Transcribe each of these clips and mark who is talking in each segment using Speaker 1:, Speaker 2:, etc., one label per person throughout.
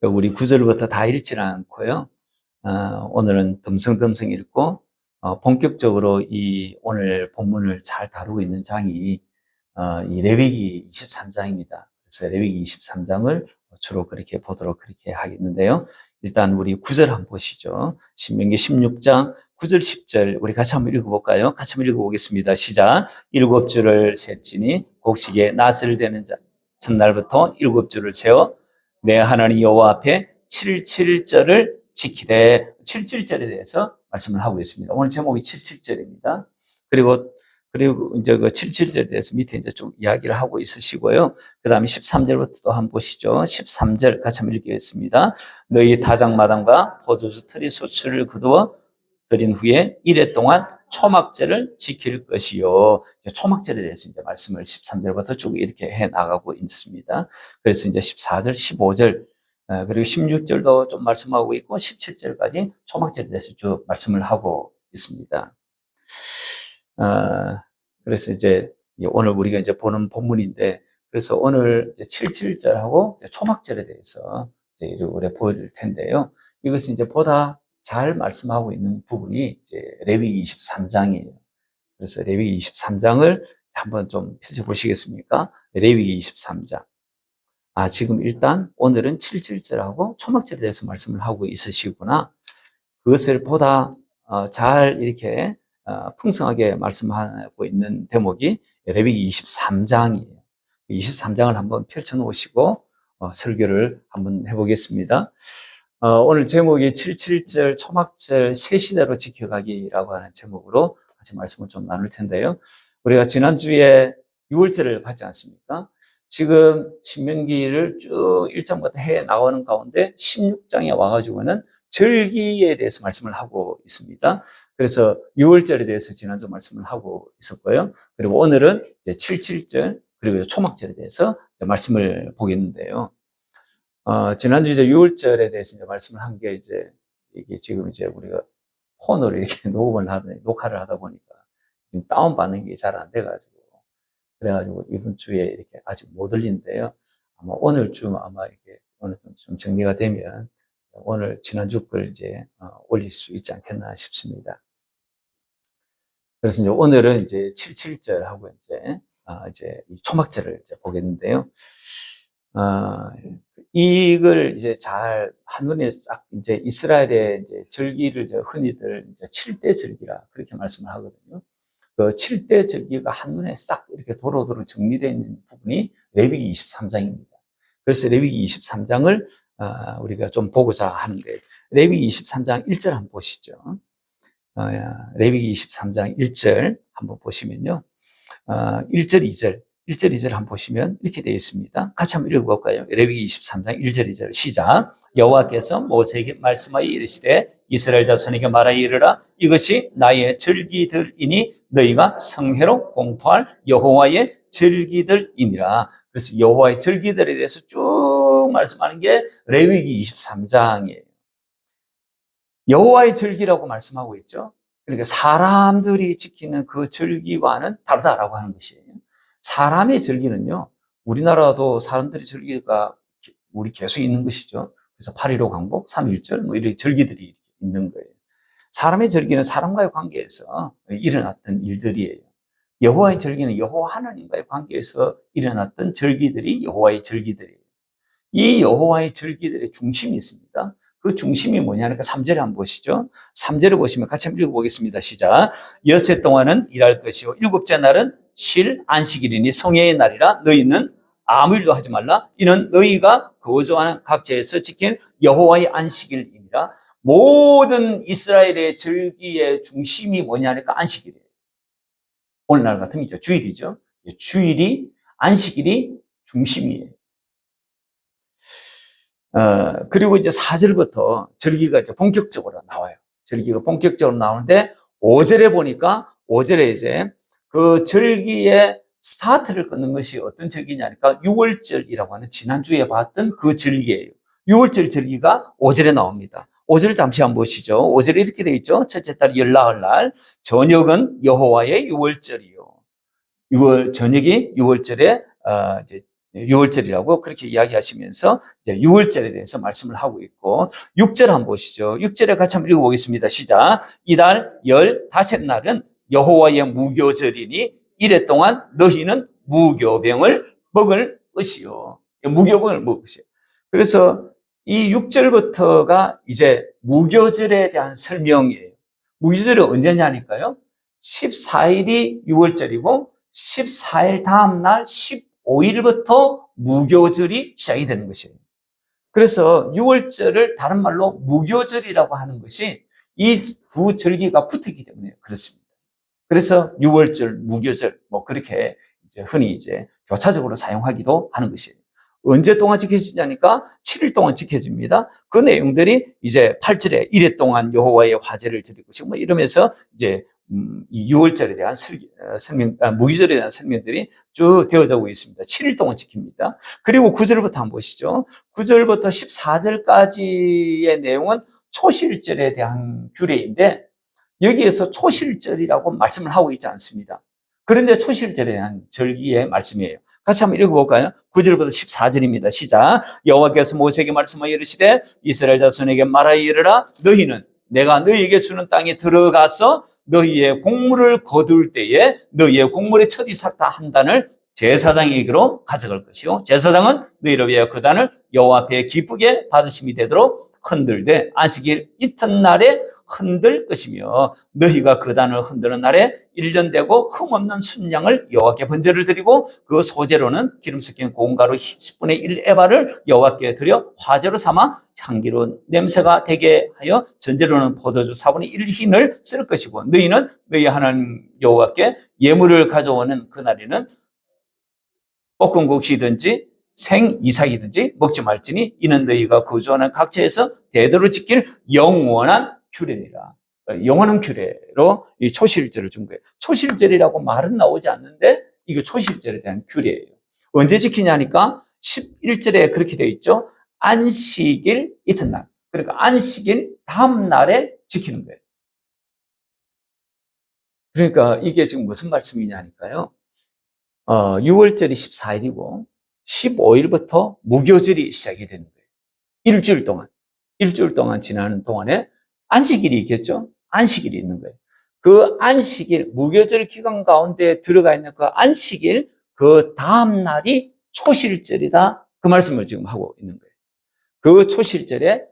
Speaker 1: 우리 구절부터 다 읽지는 않고요. 오늘은 듬성듬성 읽고 본격적으로 이 오늘 본문을 잘 다루고 있는 장이 이 레위기 23장입니다. 그래서 레위기 23장을 주로 그렇게 보도록 그렇게 하겠는데요. 일단 우리 구절 한번 보시죠. 신명기 16장 9절 10절 우리 같이 한번 읽어볼까요? 같이 한번 읽어보겠습니다. 시작. 7줄을 셌지니 곡식에 낫을 대는 자 첫날부터 7줄을 세워 내 하나님 여호와 앞에 77절을 지키되 77절에 대해서 말씀을 하고 있습니다. 오늘 제목이 77절입니다. 그리고 이제 그 77절에 대해서 밑에 이제 좀 이야기를 하고 있으시고요. 그 다음에 13절부터 또 한번 보시죠. 13절 같이 한번 읽겠습니다. 너희 다장마당과 포도주 틀이 소출을 거두어 드린 후에 이래 동안 초막절을 지킬 것이요. 초막절에 대해서 이제 말씀을 13절부터 쭉 이렇게 해 나가고 있습니다. 그래서 이제 14절, 15절, 그리고 16절도 좀 말씀하고 있고 17절까지 초막절에 대해서 쭉 말씀을 하고 있습니다. 그래서 이제 오늘 우리가 이제 보는 본문인데, 그래서 오늘 이제 77절하고 초막절에 대해서 이제 우리가 보일 텐데요. 이것은 이제 보다 잘 말씀하고 있는 부분이 이제 레위기 23장이에요. 그래서 레위기 23장을 한번 좀 펼쳐보시겠습니까? 레위기 23장. 지금 일단 오늘은 77절하고 초막절에 대해서 말씀을 하고 있으시구나. 그것을 보다 잘 이렇게 풍성하게 말씀하고 있는 대목이 레위기 23장이에요. 23장을 한번 펼쳐놓으시고 설교를 한번 해보겠습니다. 오늘 제목이 77절 초막절 새 시대로 지켜가기라고 하는 제목으로 같이 말씀을 좀 나눌 텐데요. 우리가 지난주에 6월절을 봤지 않습니까? 지금 신명기를 쭉 1장부터 해 나가는 가운데 16장에 와가지고는 절기에 대해서 말씀을 하고 있습니다. 그래서 6월절에 대해서 지난주 말씀을 하고 있었고요. 그리고 오늘은 이제 77절 그리고 초막절에 대해서 말씀을 보겠는데요. 지난주 이제 6월절에 대해서 이제 말씀을 한 게 이게 지금 이제 우리가 폰으로 이렇게 녹화를 하다 보니까 지금 다운받는 게 잘 안 돼가지고, 그래가지고 이번 주에 이렇게 아직 못 올리는데요. 아마 오늘쯤 이렇게 오늘 좀 정리가 되면 오늘 지난주 걸 이제 올릴 수 있지 않겠나 싶습니다. 그래서 이제 오늘은 이제 77절하고 이제 이 초막절을 이제 보겠는데요. 이걸 이제 잘 한눈에 싹 이제 이스라엘의 이제 절기를 흔히들 이제 7대 절기라 그렇게 말씀을 하거든요. 그 7대 절기가 한눈에 싹 이렇게 도로도로 정리되어 있는 부분이 레위기 23장입니다. 그래서 레위기 23장을 우리가 좀 보고자 하는데, 레위기 23장 1절 한번 보시죠. 레위기 23장 1절 한번 보시면요. 1절, 2절 한번 보시면 이렇게 되어 있습니다. 같이 한번 읽어볼까요? 레위기 23장 1절, 2절 시작. 여호와께서 모세에게 말씀하여 이르시되 이스라엘 자손에게 말하여 이르라. 이것이 나의 절기들이니 너희가 성회로 공포할 여호와의 절기들이니라. 그래서 여호와의 절기들에 대해서 쭉 말씀하는 게 레위기 23장이에요. 여호와의 절기라고 말씀하고 있죠. 그러니까 사람들이 지키는 그 절기와는 다르다라고 하는 것이에요. 사람의 절기는요, 우리나라도 사람들의 절기가 우리 계속 있는 것이죠. 그래서 8.15 광복, 3.1절 뭐 이런 절기들이 있는 거예요. 사람의 절기는 사람과의 관계에서 일어났던 일들이에요. 여호와의 절기는 여호와 하나님과의 관계에서 일어났던 절기들이 여호와의 절기들이에요. 이 여호와의 절기들의 중심이 있습니다. 그 중심이 뭐냐니까 3절에 한번 보시죠. 3절에 보시면 같이 한번 읽어보겠습니다. 시작. 엿새 동안은 일할 것이요 7째 날은 쉴 안식일이니 성회의 날이라 너희는 아무 일도 하지 말라. 이는 너희가 거주하는 각지에서 지킨 여호와의 안식일이니라. 모든 이스라엘의 절기의 중심이 뭐냐니까 안식일이에요. 오늘날 같은 게 주일이죠. 주일이 안식일이 중심이에요. 그리고 이제 4절부터 절기가 이제 본격적으로 나와요. 절기가 본격적으로 나오는데 5절에 보니까 5절에 이제 그 절기의 스타트를 끊는 것이 어떤 절기냐니까 6월절이라고 하는 지난주에 봤던 그 절기예요. 6월절 절기가 5절에 나옵니다. 5절 잠시 한번 보시죠. 5절에 이렇게 되어 있죠. 첫째 달 열나흘 날 저녁은 여호와의 6월절이요. 저녁이 6월절에 이제 유월절이라고 그렇게 이야기하시면서 이제 유월절에 대해서 말씀을 하고 있고 6절 한번 보시죠. 6절에 같이 한번 읽어보겠습니다. 시작. 이달 15날은 여호와의 무교절이니 이래 동안 너희는 무교병을 먹을 것이요. 무교병을 먹을 것이요. 그래서 이 6절부터가 이제 무교절에 대한 설명이에요. 무교절이 언제냐니까요. 14일이 6월절이고 14일 다음 날 15일부터 무교절이 시작이 되는 것이에요. 그래서 6월절을 다른 말로 무교절이라고 하는 것이 이 두 절기가 붙었기 때문에 그렇습니다. 그래서 6월절, 무교절 뭐 그렇게 이제 흔히 이제 교차적으로 사용하기도 하는 것이에요. 언제 동안 지켜지냐니까 7일 동안 지켜집니다. 그 내용들이 이제 8절에 이래 동안 여호와의 화제를 드릴 것이고 뭐 이러면서 이제 이 6월절에 대한 설명, 무교절에 대한 설명들이 쭉 되어지고 있습니다. 7일 동안 지킵니다. 그리고 9절부터 한번 보시죠. 9절부터 14절까지의 내용은 초실절에 대한 규례인데 여기에서 초실절이라고 말씀을 하고 있지 않습니다. 그런데 초실절에 대한 절기의 말씀이에요. 같이 한번 읽어볼까요? 9절부터 14절입니다. 시작. 여호와께서 모세에게 말씀하여 이르시되 이스라엘 자손에게 말하여 이르라 너희는 내가 너희에게 주는 땅에 들어가서 너희의 곡물을 거둘 때에 너희의 곡물의 첫 이삭 한 단을 제사장에게로 가져갈 것이요 제사장은 너희를 위하여 그 단을 여호와 앞에 기쁘게 받으심이 되도록 흔들되 안식일 이튿날에 흔들 것이며 너희가 그 단을 흔드는 날에 1년 되고 흠없는 순양을 여호와께 번제를 드리고 그 소재로는 기름 섞인 고운 가루 10분의 1 에바를 여호와께 드려 화제로 삼아 향기로운 냄새가 되게 하여 전제로는 포도주 4분의 1 흰을 쓸 것이고 너희는 너희 하나님 여호와께 예물을 가져오는 그날에는 볶은 곡식이든지 생 이삭이든지 먹지 말지니 이는 너희가 거주하는 각처에서 대대로 지킬 영원한 규례니라. 영원한 규례로 이 초실절을 준 거예요. 초실절이라고 말은 나오지 않는데 이게 초실절에 대한 규례예요. 언제 지키냐니까 11절에 그렇게 되어 있죠. 안식일 이튿날. 그러니까 안식일 다음 날에 지키는 거예요. 그러니까 이게 지금 무슨 말씀이냐니까요. 6월절이 14일이고 15일부터 무교절이 시작이 되는 거예요. 일주일 동안 지나는 동안에 안식일이 있겠죠? 안식일이 있는 거예요. 그 안식일, 무교절 기간 가운데 들어가 있는 그 안식일, 그 다음 날이 초실절이다. 그 말씀을 지금 하고 있는 거예요. 그 초실절에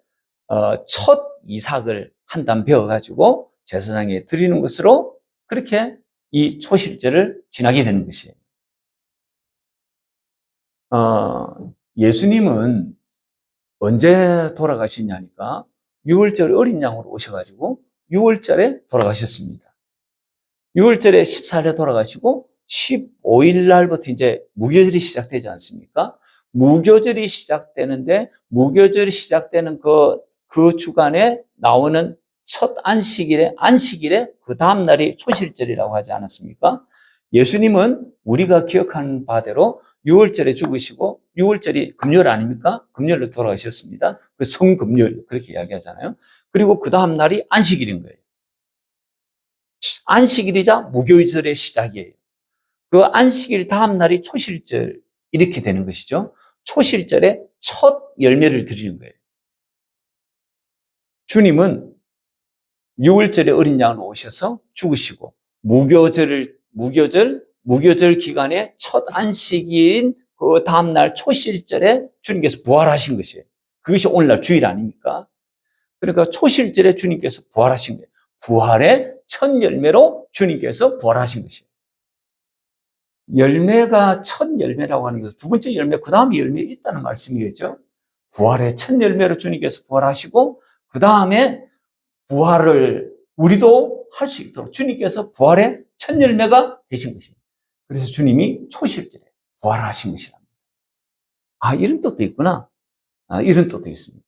Speaker 1: 첫 이삭을 한 단 베어가지고 제사장에 드리는 것으로 그렇게 이 초실절을 지나게 되는 것이에요. 예수님은 언제 돌아가시냐니까 6월절 어린 양으로 오셔가지고 6월절에 돌아가셨습니다. 6월절에 14일에 돌아가시고 15일 날부터 이제 무교절이 시작되지 않습니까? 무교절이 시작되는데 무교절이 시작되는 그 주간에 나오는 첫 안식일에 그 다음 날이 초실절이라고 하지 않았습니까? 예수님은 우리가 기억하는 바대로 6월절에 죽으시고 6월절이 금요일 아닙니까? 금요일로 돌아가셨습니다. 그 성금요일 그렇게 이야기하잖아요. 그리고 그 다음 날이 안식일인 거예요. 안식일이자 무교절의 시작이에요. 그 안식일 다음 날이 초실절 이렇게 되는 것이죠. 초실절에 첫 열매를 드리는 거예요. 주님은 6월절에 어린 양으로 오셔서 죽으시고 무교절 기간에 첫 안식일인 그 다음날 초실절에 주님께서 부활하신 것이에요. 그것이 오늘날 주일 아닙니까? 그러니까 초실절에 주님께서 부활하신 거예요. 부활의 첫 열매로 주님께서 부활하신 것이에요. 열매가 첫 열매라고 하는 것은 두 번째 열매, 그 다음에 열매 있다는 말씀이겠죠. 부활의 첫 열매로 주님께서 부활하시고 그 다음에 부활을 우리도 할 수 있도록 주님께서 부활의 첫 열매가 되신 것입니다. 그래서 주님이 초실절에 부활하신 것이랍니다. 이런 뜻도 있구나. 이런 뜻도 있습니다.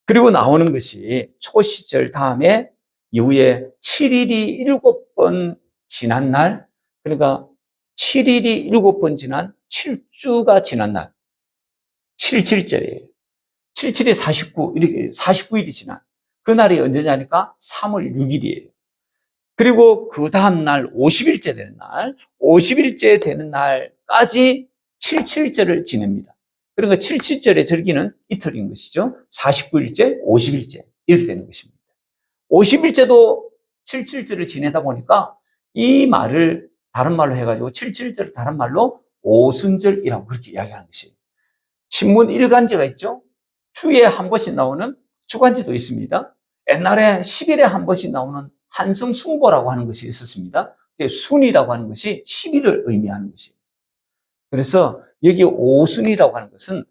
Speaker 1: 그리고 나오는 것이 초시절 다음에 이후에 7일이 7번 지난 날, 그러니까 7일이 7번 지난 7주가 지난 날, 77절이에요. 77이 49, 이렇게 49일이 지난 그날이 언제냐니까 3월 6일이에요. 그리고 그 다음 날 50일째 되는 날, 50일째 되는 날까지 77절을 지냅니다. 그러니까 77절의 절기는 이틀인 것이죠. 49일째, 50일째 이렇게 되는 것입니다. 50일째도 77절을 지내다 보니까 이 말을 다른 말로 해가지고 77절을 다른 말로 오순절이라고 그렇게 이야기하는 것이에요. 신문 일간지가 있죠. 주에 한 번씩 나오는 주간지도 있습니다. 옛날에 10일에 한 번씩 나오는 한성숭보라고 하는 것이 있었습니다. 순이라고 하는 것이 10일을 의미하는 것이에요. 그래서 여기 오순이라고 하는 것은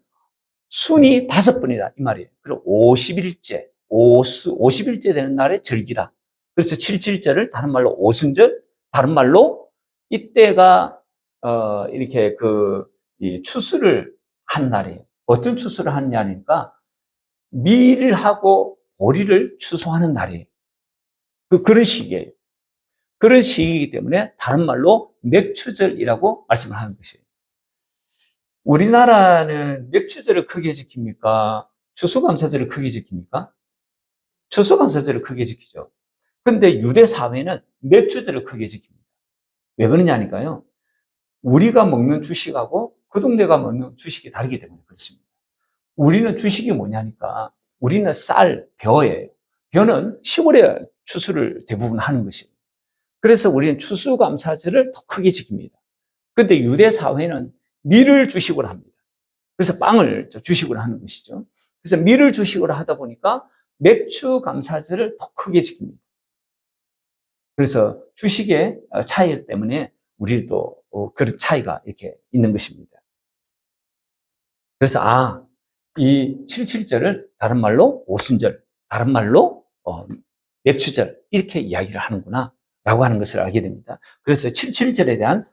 Speaker 1: 순이 5번이다 이 말이에요. 그리고 50일째, 50일째 되는 날의 절기다. 그래서 77절을 다른 말로 오순절, 다른 말로 이때가 이렇게 이 추수를 한 날이에요. 어떤 추수를 하는 날이니까 밀하고 보리를 추수하는 날이에요. 그런 시기예요. 그런 시기이기 때문에 다른 말로 맥추절이라고 말씀을 하는 것이에요. 우리나라는 맥추절을 크게 지킵니까? 추수감사절을 크게 지킵니까? 추수감사절을 크게 지키죠. 근데 유대 사회는 맥추절을 크게 지킵니다. 왜 그러냐니까요. 우리가 먹는 주식하고 그 동네가 먹는 주식이 다르기 때문에 그렇습니다. 우리는 주식이 뭐냐니까 우리는 쌀, 벼예요. 벼는 시골에 추수를 대부분 하는 것이에요. 그래서 우리는 추수감사절을 더 크게 지킵니다. 근데 유대 사회는 밀을 주식으로 합니다. 그래서 빵을 주식으로 하는 것이죠. 그래서 밀을 주식으로 하다 보니까 맥추감사절을 더 크게 지킵니다. 그래서 주식의 차이 때문에 우리도 그런 차이가 이렇게 있는 것입니다. 그래서 이 77절을 다른 말로 오순절, 다른 말로 맥추절 이렇게 이야기를 하는구나 라고 하는 것을 알게 됩니다. 그래서 77절에 대한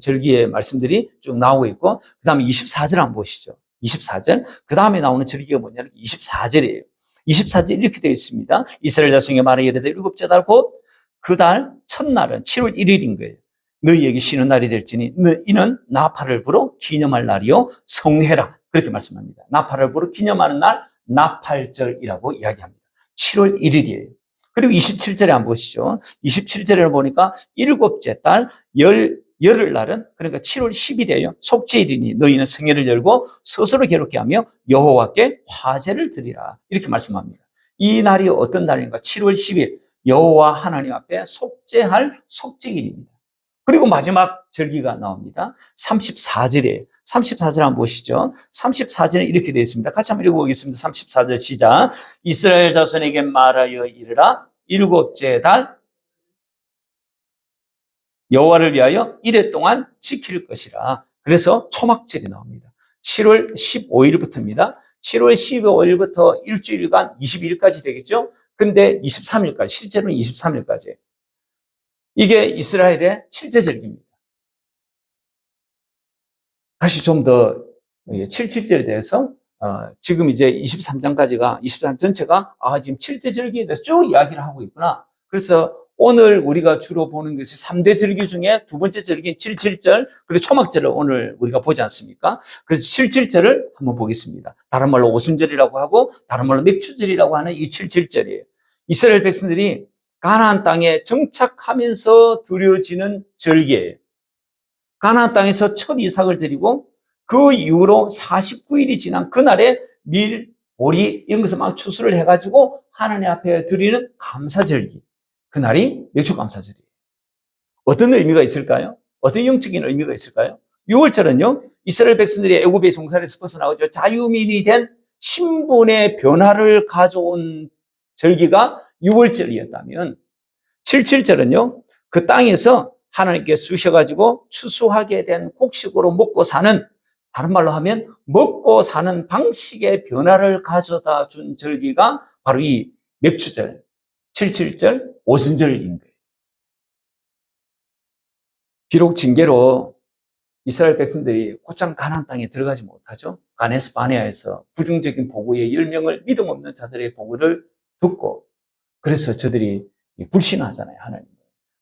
Speaker 1: 절기의 말씀들이 쭉 나오고 있고 그 다음에 24절 한번 보시죠. 24절 그 다음에 나오는 절기가 뭐냐면 24절이에요. 24절 이렇게 되어 있습니다. 이스라엘 자손에게 말하여 이르되 일곱째 달 곧 그 달 첫날은 7월 1일인 거예요. 너희에게 쉬는 날이 될지니 이는 나팔을 불어 기념할 날이요 성회라 그렇게 말씀합니다. 나팔을 불어 기념하는 날 나팔절이라고 이야기합니다. 7월 1일이에요. 그리고 27절에 한번 보시죠. 27절에 보니까 일곱째 달 열흘날은 그러니까 7월 10일이에요. 속죄일이니 너희는 성회를 열고 스스로 괴롭게 하며 여호와께 화제를 드리라 이렇게 말씀합니다. 이 날이 어떤 날인가? 7월 10일 여호와 하나님 앞에 속죄할 속죄일입니다. 그리고 마지막 절기가 나옵니다. 34절이에요. 34절 한번 보시죠. 34절은 이렇게 되어 있습니다. 같이 한번 읽어보겠습니다. 34절 시작. 이스라엘 자손에게 말하여 이르라. 일곱째 달 여호와를 위하여 이레 동안 지킬 것이라. 그래서 초막절이 나옵니다. 7월 15일부터입니다. 7월 15일부터 일주일간 22일까지 되겠죠. 근데 23일까지, 실제로는 23일까지. 이게 이스라엘의 7대 절기입니다. 다시 좀 더 77절에 대해서 지금 이제 23장까지가 23장 전체가 지금 7대 절기에 대해서 쭉 이야기를 하고 있구나. 그래서 오늘 우리가 주로 보는 것이 3대 절기 중에 두 번째 절기인 77절 그리고 초막절을 오늘 우리가 보지 않습니까? 그래서 77절을 한번 보겠습니다. 다른 말로 오순절이라고 하고 다른 말로 맥추절이라고 하는 이 77절이에요. 이스라엘 백성들이 가나안 땅에 정착하면서 드려지는 절기예요. 가나안 땅에서 첫 이삭을 드리고 그 이후로 49일이 지난 그날에 밀, 보리 이런 것을 막 추수를 해가지고 하나님 앞에 드리는 감사절기. 그날이 맥추감사절이에요. 어떤 의미가 있을까요? 어떤 영적인 의미가 있을까요? 6월절은요. 이스라엘 백성들이 애굽의 종살에서 벗어나고 자유민이 된 신분의 변화를 가져온 절기가 6월절이었다면 77절은요. 그 땅에서 하나님께 쑤셔가지고 추수하게 된 곡식으로 먹고 사는 다른 말로 하면 먹고 사는 방식의 변화를 가져다 준 절기가 바로 이 맥추절, 77절, 오순절인 거예요. 비록 징계로 이스라엘 백성들이 곧장 가나안 땅에 들어가지 못하죠. 가네스 바네아에서 부정적인 보고의 10명을 믿음 없는 자들의 보고를 듣고 그래서 저들이 불신하잖아요, 하나님.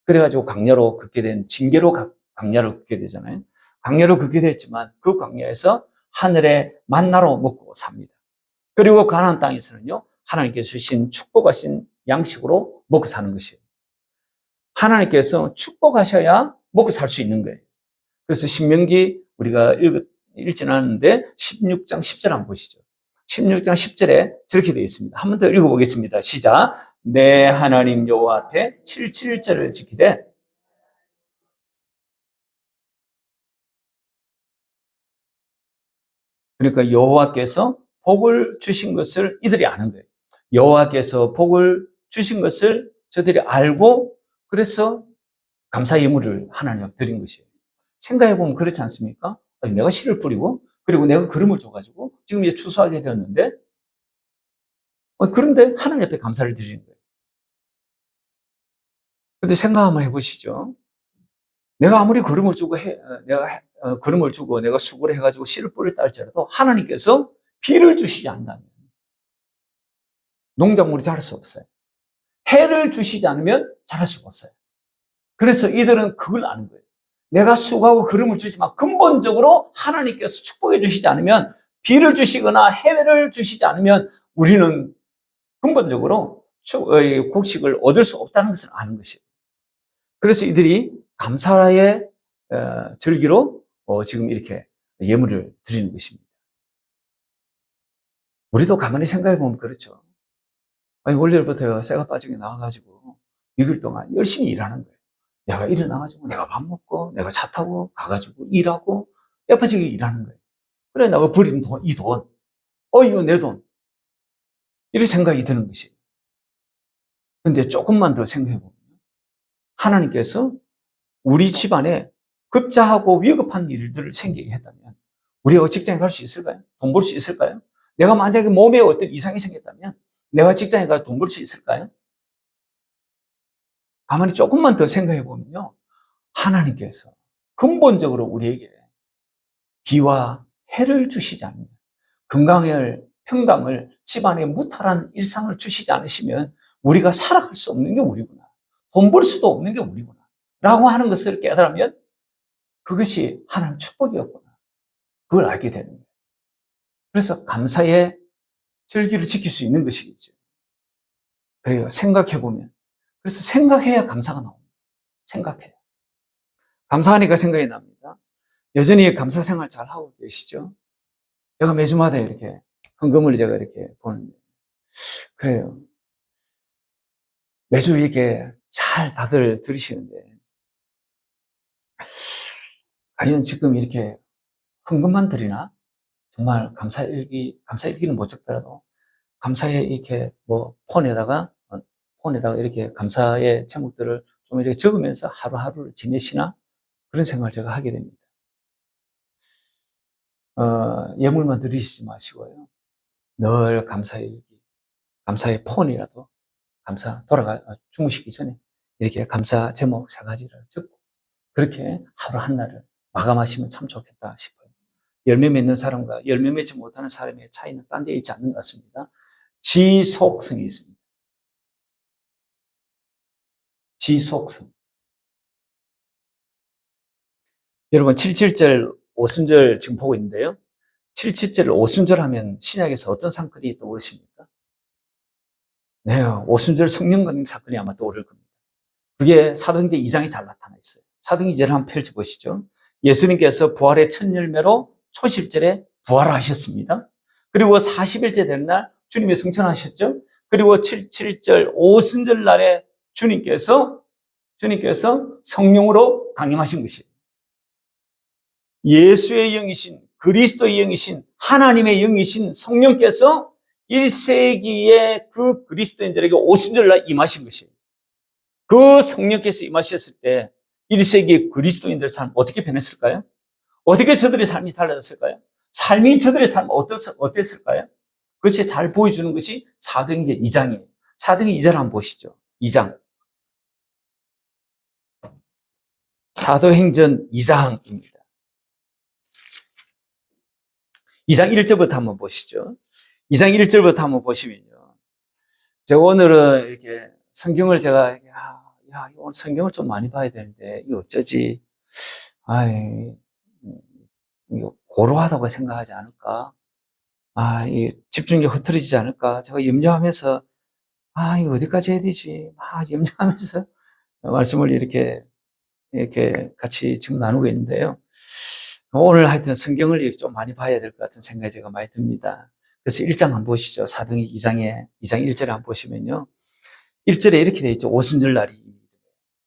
Speaker 1: 그래가지고 강야로 긋게 된 징계로 강야로 긋게 되잖아요. 강야로 긋게 됐지만 그 강야에서 하늘의 만나로 먹고 삽니다. 그리고 가나안 땅에서는요, 하나님께서 주신 축복하신 양식으로 먹고 사는 것이에요. 하나님께서 축복하셔야 먹고 살 수 있는 거예요. 그래서 신명기 우리가 읽지는 않았는데 16장 10절 한번 보시죠. 16장 10절에 저렇게 되어 있습니다. 한 번 더 읽어보겠습니다. 시작. 내 하나님 여호와 앞에 77절을 지키되. 그러니까 여호와께서 복을 주신 것을 이들이 아는 거예요. 여호와께서 복을 주신 것을 저들이 알고 그래서 감사 예물을 하나님 앞에 드린 것이에요. 생각해보면 그렇지 않습니까? 아니, 내가 씨를 뿌리고 그리고 내가 그름을 줘가지고 지금 이제 추수하게 되었는데 그런데 하나님 앞에 감사를 드리는 거예요. 그런데 생각 한번 해보시죠. 내가 아무리 그름을 주고 내가 그름을 주고 내가 수고를 해가지고 씨를 뿌렸다 할지라도 하나님께서 비를 주시지 않는다면 농작물이 자랄 수 없어요. 해를 주시지 않으면 자랄 수가 없어요. 그래서 이들은 그걸 아는 거예요. 내가 수고하고 그름을 주지만 근본적으로 하나님께서 축복해 주시지 않으면 비를 주시거나 해를 주시지 않으면 우리는 근본적으로 곡식을 얻을 수 없다는 것을 아는 것이에요. 그래서 이들이 감사의 절기로 지금 이렇게 예물을 드리는 것입니다. 우리도 가만히 생각해 보면 그렇죠. 아니, 월요일부터 새가 빠지게 나와가지고 6일 동안 열심히 일하는 거예요. 내가 일어나가지고 내가 밥 먹고 내가 차 타고 가가지고 일하고 예뻐지게 일하는 거예요. 그래 내가 버린 돈, 이 돈, 이거 내 돈, 이런 생각이 드는 것이에요. 근데 조금만 더 생각해 보면 하나님께서 우리 집안에 급자하고 위급한 일들을 생기게 했다면 우리가 직장에 갈 수 있을까요? 돈 벌 수 있을까요? 내가 만약에 몸에 어떤 이상이 생겼다면 내가 직장에 가서 돈 벌 수 있을까요? 가만히 조금만 더 생각해 보면요. 하나님께서 근본적으로 우리에게 비와 해를 주시지 않으면 건강을, 평강을, 집안에 무탈한 일상을 주시지 않으시면 우리가 살아갈 수 없는 게 우리구나. 돈 벌 수도 없는 게 우리구나. 라고 하는 것을 깨달으면 그것이 하나님 축복이었구나. 그걸 알게 되는 거예요. 그래서 감사의 절기를 지킬 수 있는 것이겠죠. 그래요. 생각해보면. 그래서 생각해야 감사가 나옵니다. 생각해야. 감사하니까 생각이 납니다. 여전히 감사 생활 잘 하고 계시죠? 제가 매주마다 이렇게 헌금을 제가 이렇게 보는데. 그래요. 매주 이렇게 잘 다들 들으시는데. 과연 지금 이렇게 헌금만 드리나? 정말 감사일기는 못 적더라도 감사에 이렇게 폰에다가 이렇게 감사의 제목들을 좀 이렇게 적으면서 하루하루를 지내시나? 그런 생각을 제가 하게 됩니다. 예물만 드리시지 마시고요. 늘 감사일기, 감사의 폰이라도 주무시기 전에 이렇게 감사 제목 3가지를 적고 그렇게 하루 한 날을 마감하시면 참 좋겠다 싶어요. 열매 맺는 사람과 열매 맺지 못하는 사람의 차이는 딴 데 있지 않는 것 같습니다. 지속성이 있습니다. 지속성. 여러분 77절 오순절 지금 보고 있는데요. 77절 오순절 하면 신약에서 어떤 사건이 떠오르십니까? 네, 오순절 성령 강림 사건이 아마 떠오를 겁니다. 그게 사도행전 2장에 잘 나타나 있어요. 사도행전 2장을 한번 펼쳐보시죠. 예수님께서 부활의 첫 열매로 초실절에 부활하셨습니다. 그리고 40일째 되는 날 주님이 승천하셨죠. 그리고 77절 오순절 날에 주님께서 성령으로 강림하신 것이에요. 예수의 영이신, 그리스도의 영이신, 하나님의 영이신 성령께서 1세기의 그 그리스도인들에게 오순절 날 임하신 것이에요. 그 성령께서 임하셨을 때 1세기 그리스도인들의 삶 어떻게 변했을까요? 어떻게 저들의 삶이 달라졌을까요? 삶이 저들의 삶 어땠을까요? 그것이 잘 보여주는 것이 사도행전 2장이에요. 사도행전 2장 한번 보시죠. 2장. 사도행전 2장입니다. 2장 1절부터 한번 보시죠. 2장 1절부터 한번 보시면요. 제가 오늘은 이렇게 성경을 제가 오늘 성경을 좀 많이 봐야 되는데 이거 어쩌지? 이거 고루하다고 생각하지 않을까? 이 집중력 흐트러지지 않을까? 제가 염려하면서 이거 어디까지 해야 되지? 염려하면서 말씀을 이렇게 같이 지금 나누고 있는데요. 오늘 하여튼 성경을 이렇게 좀 많이 봐야 될 것 같은 생각이 제가 많이 듭니다. 그래서 1장 한번 보시죠. 사도행전 2장 1절에 한번 보시면요. 1절에 이렇게 되어 있죠. 오순절 날이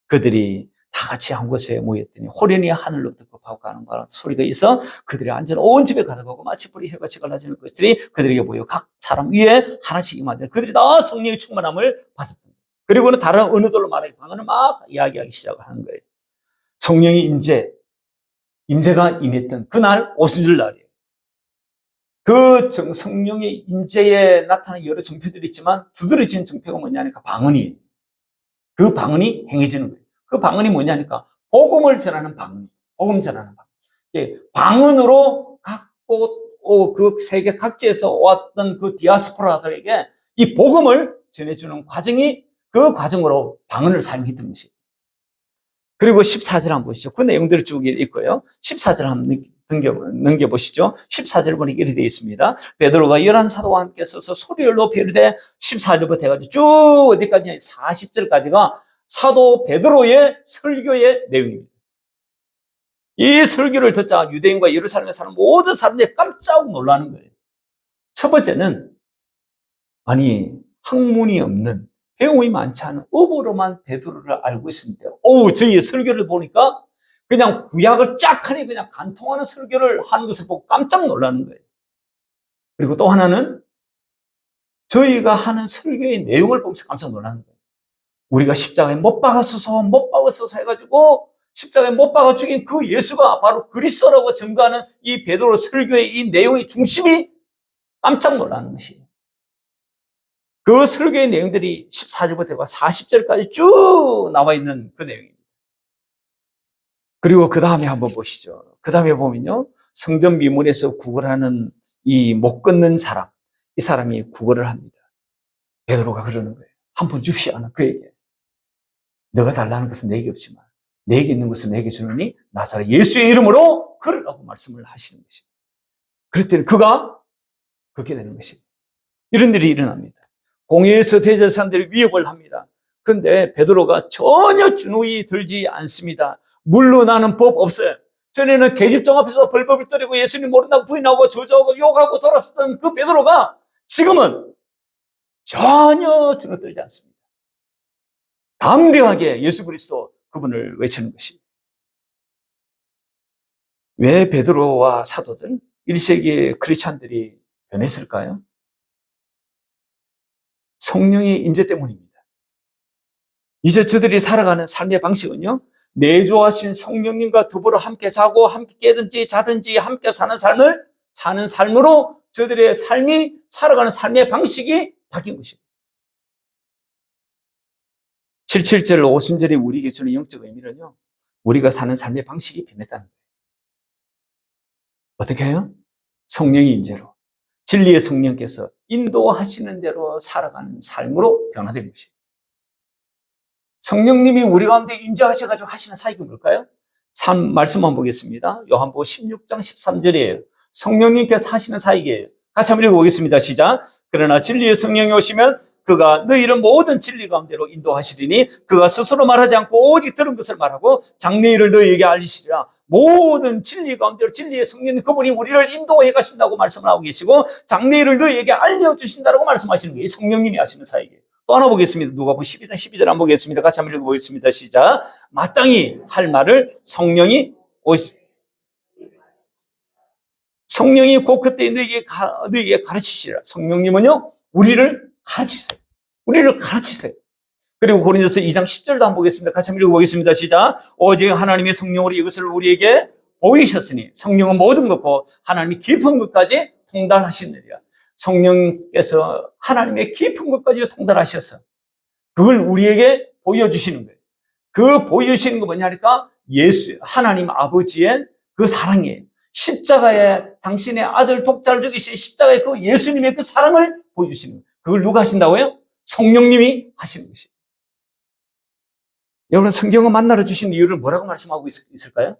Speaker 1: 그들이 다 같이 한 곳에 모였더니 호련히 하늘로 급하고 가는 소리가 있어 그들이 완전 온 집에 가득하고 마치 불이 혀같이 갈라지는 것들이 그들에게 보여 각 사람 위에 하나씩 임하되 그들이 다 성령의 충만함을 받았다. 그리고는 다른 언어들로 말하기 방언을 막 이야기하기 시작하는 거예요. 성령의 임재가 임했던 그날 오순절 날이에요. 그 성령의 임재에 나타나는 여러 정표들이 있지만 두드러진 정표가 뭐냐니까 방언이에요. 그 방언이 행해지는 거예요. 그 방언이 뭐냐니까 복음을 전하는 방언, 복음 전하는 방언. 방언으로 그 세계 각지에서 왔던 그 디아스포라들에게 이 복음을 전해주는 과정이 그 과정으로 방언을 사용했던 것이에요. 그리고 14절 한번 보시죠. 그 내용들을 쭉 있고요. 14절 한번 넘겨보시죠. 14절 보니까 이렇게 되어 있습니다. 베드로가 11사도와 함께 서서 소리를 높이 이르되 14절부터 해가지고 쭉 어디까지 40절까지가 사도 베드로의 설교의 내용입니다. 이 설교를 듣자 유대인과 예루살렘에 사는 모든 사람들이 깜짝 놀라는 거예요. 첫 번째는 아니 학문이 없는 배움이 많지 않은 어부로만 베드로를 알고 있었는데 저희 설교를 보니까 그냥 구약을 쫙 하니 그냥 간통하는 설교를 하는 것을 보고 깜짝 놀라는 거예요. 그리고 또 하나는 저희가 하는 설교의 내용을 보면서 깜짝 놀라는 거예요. 우리가 십자가에 못 박아서서 해가지고 십자가에 못 박아 죽인 그 예수가 바로 그리스도라고 증거하는 이 베드로 설교의 이 내용의 중심이 깜짝 놀라는 것이에요. 그 설교의 내용들이 14절부터 40절까지 쭉 나와 있는 그 내용입니다. 그리고 그 다음에 한번 보시죠. 그 다음에 보면요. 성전 미문에서 구걸하는 이 못 걷는 사람, 이 사람이 구걸을 합니다. 베드로가 그러는 거예요. 한 번 줍시오. 그에게. 너가 달라는 것은 내게 없지만 내게 있는 것은 내게 주느니 나사렛 예수의 이름으로 걸으라고 말씀을 하시는 것입니다. 그랬더니 그가 걷게 되는 것입니다. 이런 일이 일어납니다. 공회에서 대제사장들이 위협을 합니다. 그런데 베드로가 전혀 주눅이 들지 않습니다. 물러나는 법 없어요. 전에는 계집종 앞에서 벌벌 떨고 예수님 모른다고 부인하고 저주하고 욕하고 돌았었던 그 베드로가 지금은 전혀 주눅 들지 않습니다. 담대하게 예수 그리스도 그분을 외치는 것입니다. 왜 베드로와 사도들 1세기의 크리스찬들이 변했을까요? 성령의 임재 때문입니다. 이제 저들이 살아가는 삶의 방식은요, 내주하신 성령님과 더불어 함께 자고 함께 깨든지 자든지 함께 사는 삶으로 저들의 삶이 살아가는 삶의 방식이 바뀐 것입니다. 77절 오순절이 우리에게 주는 영적 의미는요, 우리가 사는 삶의 방식이 변했다는 거예요. 어떻게 해요? 성령의 임재로 진리의 성령께서 인도하시는 대로 살아가는 삶으로 변화된 것입니다. 성령님이 우리 가운데 임재하셔가지고 하시는 사역이 뭘까요? 말씀 한번 보겠습니다. 요한복음 16장 13절이에요. 성령님께서 하시는 사역이에요. 같이 한번 읽어보겠습니다. 시작. 그러나 진리의 성령이 오시면 그가 너희를 모든 진리 가운데로 인도하시리니 그가 스스로 말하지 않고 오직 들은 것을 말하고 장래일을 너희에게 알리시리라. 모든 진리 가운데로 진리의 성령님 그분이 우리를 인도해 가신다고 말씀을 하고 계시고 장래일을 너희에게 알려주신다고 말씀하시는 거예요. 성령님이 하시는 사역이에요. 또 하나 보겠습니다. 누가복음 12장 12절 한번 보겠습니다. 같이 한번 읽어보겠습니다. 시작. 마땅히 할 말을 성령이 곧 그때 너희에게 가르치시라. 성령님은요 우리를 가르치세요. 그리고 고린도서 2장 10절도 한번 보겠습니다. 같이 한번 읽어보겠습니다. 시작. 오직 하나님의 성령으로 이것을 우리에게 보이셨으니 성령은 모든 것고 하나님이 깊은 것까지 통달하시느니라. 성령께서 하나님의 깊은 것까지 통달하셔서 그걸 우리에게 보여주시는 거예요. 그 보여주시는 거 뭐냐니까 하나님 아버지의 그 사랑이에요. 십자가에 당신의 아들 독자를 죽이신 십자가의 그 예수님의 그 사랑을 보여주시는 거예요. 그걸 누가 하신다고요? 성령님이 하시는 것이에요. 여러분 성경을 만나러 주신 이유를 뭐라고 말씀하고 있을까요?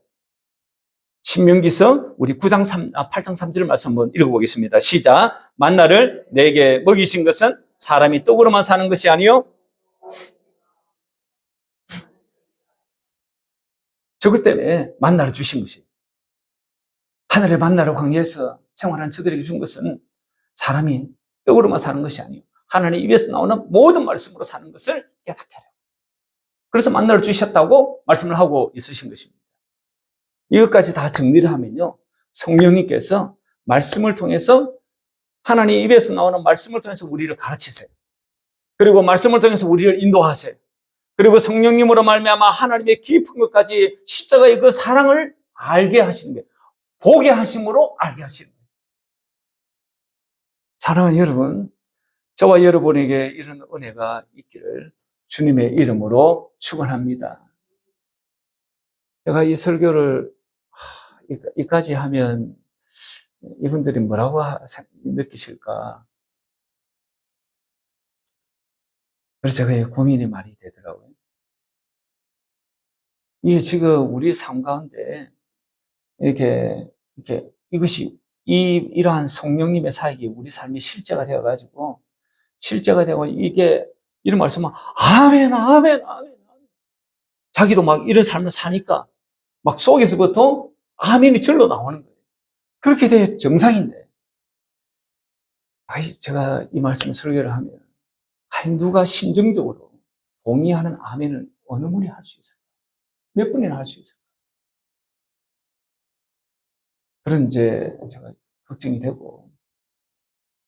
Speaker 1: 신명기서 우리 8장 3절 말씀 한번 읽어보겠습니다. 시작. 만나를 내게 먹이신 것은 사람이 떡으로만 사는 것이 아니요 저것 때문에 만나를 주신 것이에요. 하늘의 만나를 광야에서 생활한 저들에게 준 것은 사람이 떡으로만 사는 것이 아니에요. 하나님의 입에서 나오는 모든 말씀으로 사는 것을 깨닫게 하려고. 그래서 만나를 주셨다고 말씀을 하고 있으신 것입니다. 이것까지 다 정리를 하면요, 성령님께서 말씀을 통해서, 하나님 입에서 나오는 말씀을 통해서 우리를 가르치세요. 그리고 말씀을 통해서 우리를 인도하세요. 그리고 성령님으로 말미암아 하나님의 깊은 것까지 십자가의 그 사랑을 알게 하시는 거예요. 보게 하심으로 알게 하시는 거예요. 사랑하는 여러분, 저와 여러분에게 이런 은혜가 있기를 주님의 이름으로 축원합니다. 제가 이 설교를 이까지 하면 이분들이 뭐라고 느끼실까? 그래서 제가 고민이 많이 되더라고요. 이게 지금 우리 삶 가운데 이렇게 이것이 이러한 성령님의 사역이 우리 삶의 실제가 되어가지고, 이게 이런 말씀은 아멘, 아멘, 아멘. 자기도 막 이런 삶을 사니까 막 속에서부터 아멘이 절로 나오는 거예요. 그렇게 돼야 정상인데, 제가 이 말씀을 설교를 하면 누가 심정적으로 동의하는 아멘을 어느 분이 할 수 있을까? 몇 분이나 할 수 있을까? 그런 이제 제가 걱정이 되고,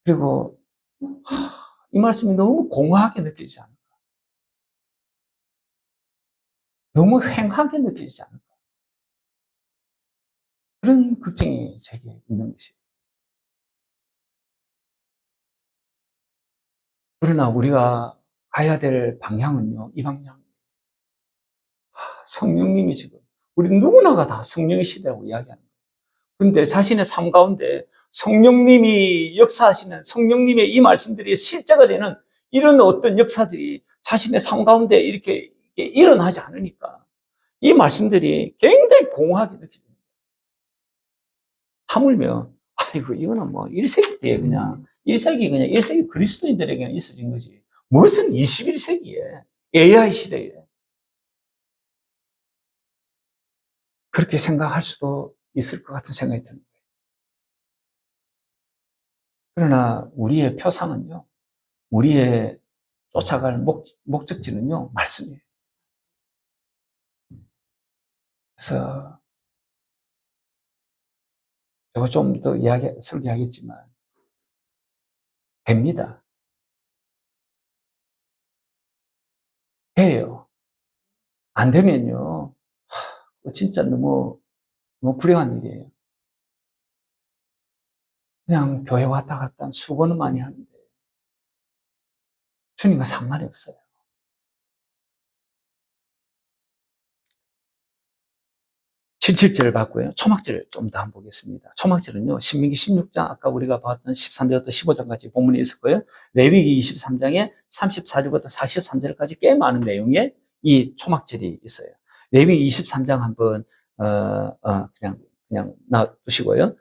Speaker 1: 그리고 이 말씀이 너무 공허하게 느껴지지 않을까? 너무 횡하게 느껴지지 않을까? 그런 걱정이 제게 있는 것이에요. 그러나 우리가 가야 될 방향은요, 이 방향. 성령님이 지금, 우리 누구나가 다 성령의 시대라고 이야기하는 거예요. 그런데 자신의 삶 가운데 성령님이 역사하시는, 성령님의 이 말씀들이 실제가 되는 이런 어떤 역사들이 자신의 삶 가운데 이렇게 일어나지 않으니까 이 말씀들이 굉장히 공허하게 느껴집니다. 하물며, 아이고, 이거는 뭐 1세기 때 그냥, 1세기 그리스도인들에게는 있어진 거지. 무슨 21세기에, AI 시대에. 그렇게 생각할 수도 있을 것 같은 생각이 듭니다. 그러나 우리의 표상은요, 우리의 쫓아갈 목적지는요, 말씀이에요. 그래서 제가 좀 더 설계하겠지만, 됩니다. 돼요. 안 되면요, 진짜 너무 불행한 일이에요. 그냥 교회 왔다 갔다 수고는 많이 하는데 주님과 상관이 없어요. 77절을 봤고요. 초막절을 좀 더 한번 보겠습니다. 초막절은요, 신명기 16장, 아까 우리가 봤던 13절부터 15장까지 본문이 있었고요. 레위기 23장에 34절부터 43절까지 꽤 많은 내용의 이 초막절이 있어요. 레위기 23장 한번, 그냥 놔두시고요.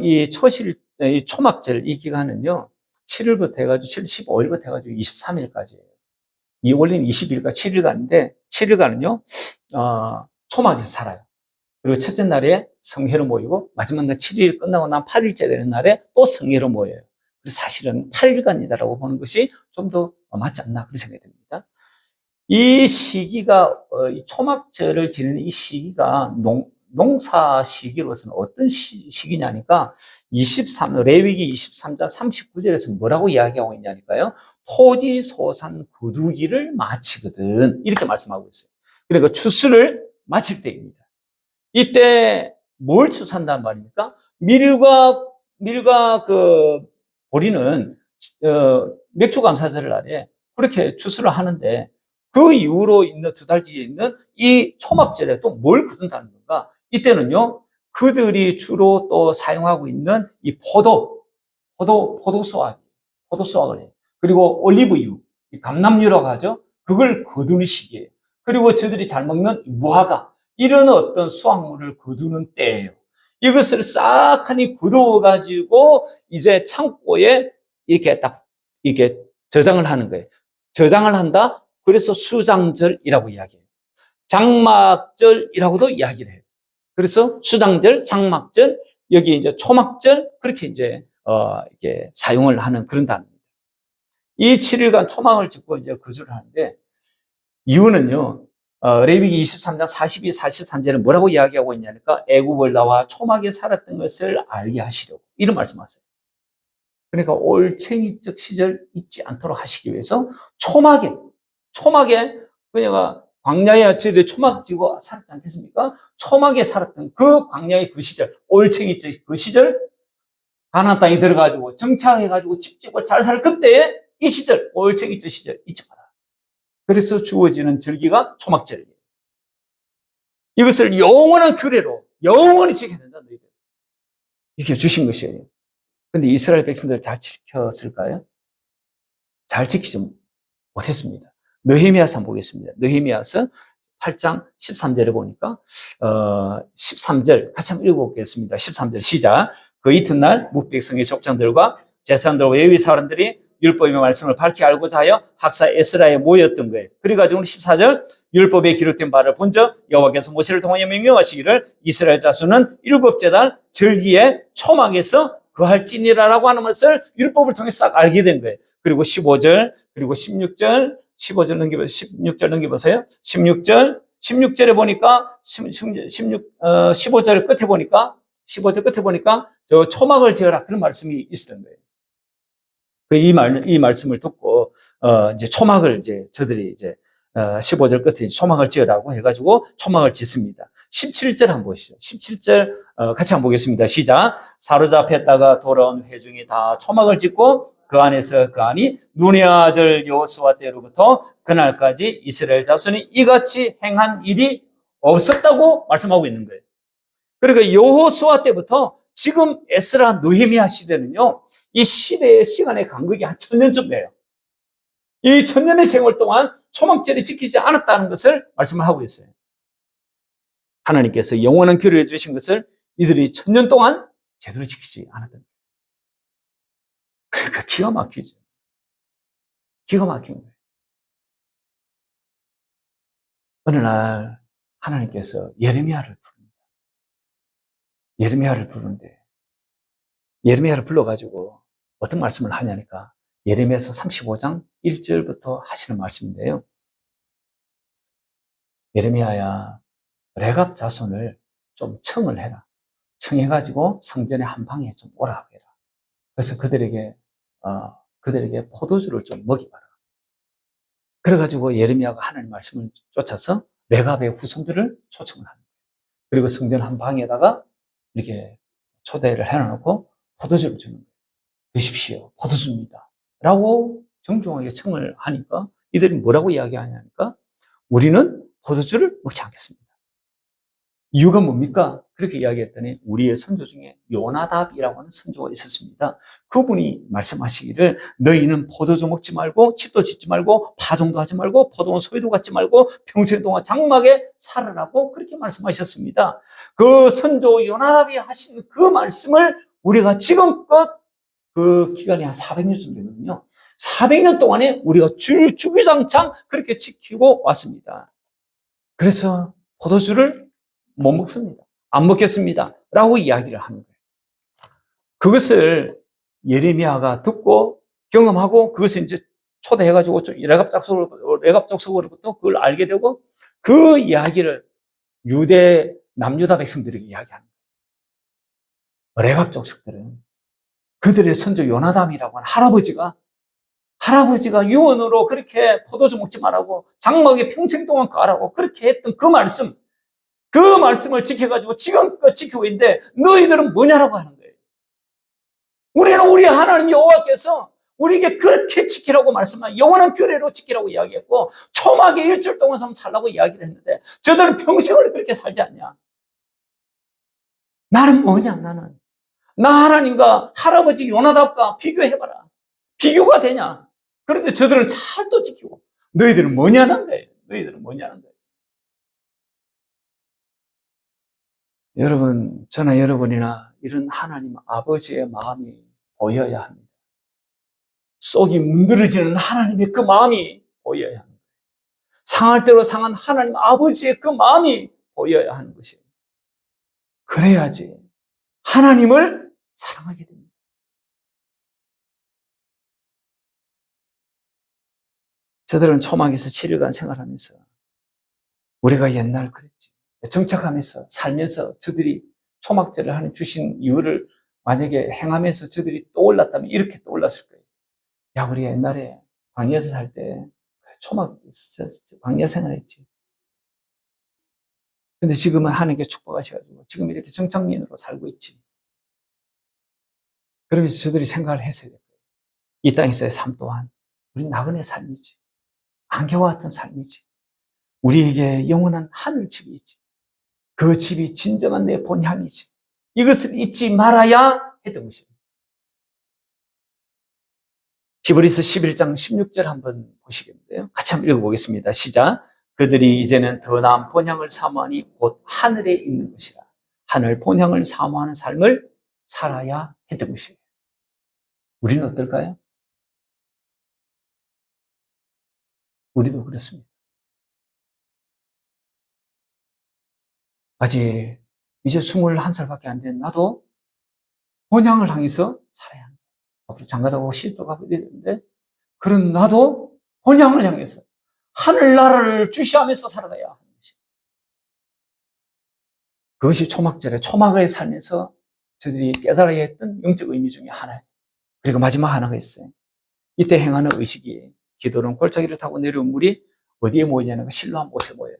Speaker 1: 이 초막절, 이 기간은요, 7일부터 해가지고, 15일부터 해가지고 23일까지예요. 이 원래는 20일과 7일간인데, 7일간은요, 초막에서 살아요. 그리고 첫째 날에 성회로 모이고, 마지막 날 7일 끝나고 난 8일째 되는 날에 또 성회로 모여요. 그래서 사실은 8일간이다라고 보는 것이 좀 더 맞지 않나, 그런 생각이 듭니다. 이 시기가, 이 초막절을 지내는 이 시기가 농사 시기로서는 어떤 시기냐니까, 레위기 23장 39절에서 뭐라고 이야기하고 있냐니까요. 토지 소산 거두기를 마치거든, 이렇게 말씀하고 있어요. 그러니까 추수를 마칠 때입니다. 이때 뭘 추수한단 말입니까? 밀과 그 보리는 맥주감사절 날에 그렇게 추수를 하는데, 그 이후로 있는 두 달 뒤에 있는 이 초막절에 또 뭘 거둔다는 건가? 이때는요, 그들이 주로 또 사용하고 있는 이 포도수확을 해요. 그리고 올리브유, 감람유라고 하죠. 그걸 거두는 시기예요. 그리고 저들이 잘 먹는 무화과, 이런 어떤 수확물을 거두는 때예요. 이것을 싹하니 거두어가지고 이제 창고에 이렇게 저장을 하는 거예요. 저장을 한다? 그래서 수장절이라고 이야기해요. 장막절이라고도 이야기를 해요. 그래서 수장절, 장막절, 여기 이제 초막절, 그렇게 이제, 이게 사용을 하는 그런 단어입니다. 이 7일간 초막을 짓고 이제 거주를 하는데, 이유는요, 레위기 23장 42, 43절에 뭐라고 이야기하고 있냐니까, 애굽을 나와 초막에 살았던 것을 알게 하시려고. 이런 말씀하세요. 그러니까 올챙이적 시절 잊지 않도록 하시기 위해서 초막에 그녀가 광야에 저희들 초막 지고 살았지 않겠습니까? 초막에 살았던 그 광야의 그 시절, 올챙이적 그 시절, 가나안 땅에 들어가지고 정착해가지고 집 짓고 잘 살 그때의 이 시절, 올챙이적 시절 잊지 마라. 그래서 주어지는 절기가 초막절이에요. 이것을 영원한 규례로 영원히 지켜야 된다, 너희들. 이렇게 주신 것이에요. 근데 이스라엘 백성들 잘 지켰을까요? 잘 지키지 못했습니다. 느헤미야서 한번 보겠습니다. 느헤미야서 8장 13절에 보니까 13절 같이 한번 읽어보겠습니다. 13절 시작. 그 이튿날 뭇백성의 족장들과 제사장들과 레위 사람들이 율법의 말씀을 밝히 알고자 하여 학사 에스라에 모였던 거예요. 그래가지고 14절 율법에 기록된 바를 본즉 여호와께서 모세를 통하여 명령하시기를 이스라엘 자손은 7째 달 절기에 초막에서 거할지니라라고 하는 것을 율법을 통해 싹 알게 된 거예요. 그리고 15절, 그리고 16절, 16절 넘겨보세요. 16절에 보니까, 15절 끝에 보니까, 15절 끝에 보니까, 저 초막을 지어라. 그런 말씀이 있었던 거예요. 이 말씀을 듣고, 이제 초막을 저들이 15절 끝에 초막을 지으라고 해가지고 초막을 짓습니다. 17절 한번 보시죠. 17절, 같이 한번 보겠습니다. 시작. 사로잡혔다가 돌아온 회중이 다 초막을 짓고 그 안에서 그 안이 눈의 아들 여호수아 때로부터 그날까지 이스라엘 자손이 이같이 행한 일이 없었다고 말씀하고 있는 거예요. 그러니까 여호수아 때부터 지금 에스라 느헤미야 시대는요, 이 시대의 시간의 간극이 한 1000년쯤 돼요. 이 1000년의 세월 동안 초막절이 지키지 않았다는 것을 말씀을 하고 있어요. 하나님께서 영원한 규례를 주신 것을 이들이 1000년 동안 제대로 지키지 않았던 거예요. 그러니까 기가 막히죠. 기가 막힌 거예요. 어느 날 하나님께서 예레미야를 부릅니다. 예레미야를 부르는데 예레미야를 불러가지고 어떤 말씀을 하냐니까 예레미야서 35장 1절부터 하시는 말씀인데요. 예레미야야, 레갑 자손을 좀 청을 해라. 청해가지고 성전의 한 방에 좀 오라 해라. 그래서 그들에게 포도주를 좀 먹이봐라. 그래가지고 예레미야가 하나님 말씀을 쫓아서 레갑의 후손들을 초청을 합니다. 그리고 성전 한 방에다가 이렇게 초대를 해놓고 포도주를 주는 거예요. 드십시오. 포도주입니다. 라고 정중하게 청을 하니까 이들이 뭐라고 이야기하냐니까 우리는 포도주를 먹지 않겠습니다. 이유가 뭡니까? 그렇게 이야기했더니 우리의 선조 중에 요나답이라고 하는 선조가 있었습니다. 그분이 말씀하시기를 너희는 포도주 먹지 말고 집도 짓지 말고 파종도 하지 말고 포도원 소유도 갖지 말고 평생 동안 장막에 살으라고 그렇게 말씀하셨습니다. 그 선조 요나답이 하신 그 말씀을 우리가 지금껏 그 기간이 한 400년쯤 되거든요. 400년 동안에 우리가 주기장창 그렇게 지키고 왔습니다. 그래서 포도주를 못 먹습니다. 안 먹겠습니다. 라고 이야기를 하는 거예요. 그것을 예레미야가 듣고 경험하고 그것을 이제 초대해가지고 레갑 족속으로부터 그걸 알게 되고 그 이야기를 유대 남유다 백성들에게 이야기하는 거예요. 레갑 족속들은 그들의 선조 요나담이라고 하는 할아버지가 유언으로 그렇게 포도주 먹지 말라고 장막에 평생 동안 가라고 그렇게 했던 그 말씀을 지켜가지고 지금껏 지키고 있는데 너희들은 뭐냐라고 하는 거예요. 우리는 우리 하나님 여호와께서 우리에게 그렇게 지키라고 말씀한 영원한 규례로 지키라고 이야기했고 초막에 일주일 동안 살라고 이야기를 했는데 저들은 평생을 그렇게 살지 않냐. 나는 뭐냐. 나 하나님과 할아버지 요나답과 비교해봐라. 비교가 되냐. 그런데 저들은 잘 또 지키고 너희들은 뭐냐는 거예요. 여러분, 저나 여러분이나 이런 하나님 아버지의 마음이 보여야 합니다. 속이 문드러지는 하나님의 그 마음이 보여야 합니다. 상할 대로 상한 하나님 아버지의 그 마음이 보여야 하는 것이에요. 그래야지 하나님을 사랑하게 됩니다. 저들은 초막에서 7일간 생활하면서 우리가 옛날 그랬지. 정착하면서 살면서 저들이 초막절을 하는 주신 이유를 만약에 행하면서 저들이 떠올랐다면 이렇게 떠올랐을 거예요. 야, 우리 옛날에 광야에서 살 때 초막 광야 생활했지. 근데 지금은 하나님께 축복하셔가지고 지금 이렇게 정착민으로 살고 있지. 그러면서 저들이 생각을 했어야 돼요. 이 땅에서의 삶 또한 우리 나그네 삶이지. 안개와 같은 삶이지. 우리에게 영원한 하늘집이 있지. 그 집이 진정한 내 본향이지. 이것을 잊지 말아야 했던 것입니다. 히브리서 11장 16절 한번 보시겠는데요. 같이 한번 읽어보겠습니다. 시작. 그들이 이제는 더 나은 본향을 사모하니 곧 하늘에 있는 것이라. 하늘 본향을 사모하는 삶을 살아야 했던 것입니다. 우리는 어떨까요? 우리도 그렇습니다. 아직 이제 21살밖에 안 된 나도 본향을 향해서 살아야 합니다. 앞으로 장가도 시집도 가고 이랬는데 그런 나도 본향을 향해서 하늘나라를 주시하면서 살아가야 하는 것입니다. 그것이 초막절에 초막을 살면서 저들이 깨달아야 했던 영적 의미 중에 하나예요. 그리고 마지막 하나가 있어요. 이때 행하는 의식이 기도는 골짜기를 타고 내려온 물이 어디에 모이냐는 실로암 못에 모여요.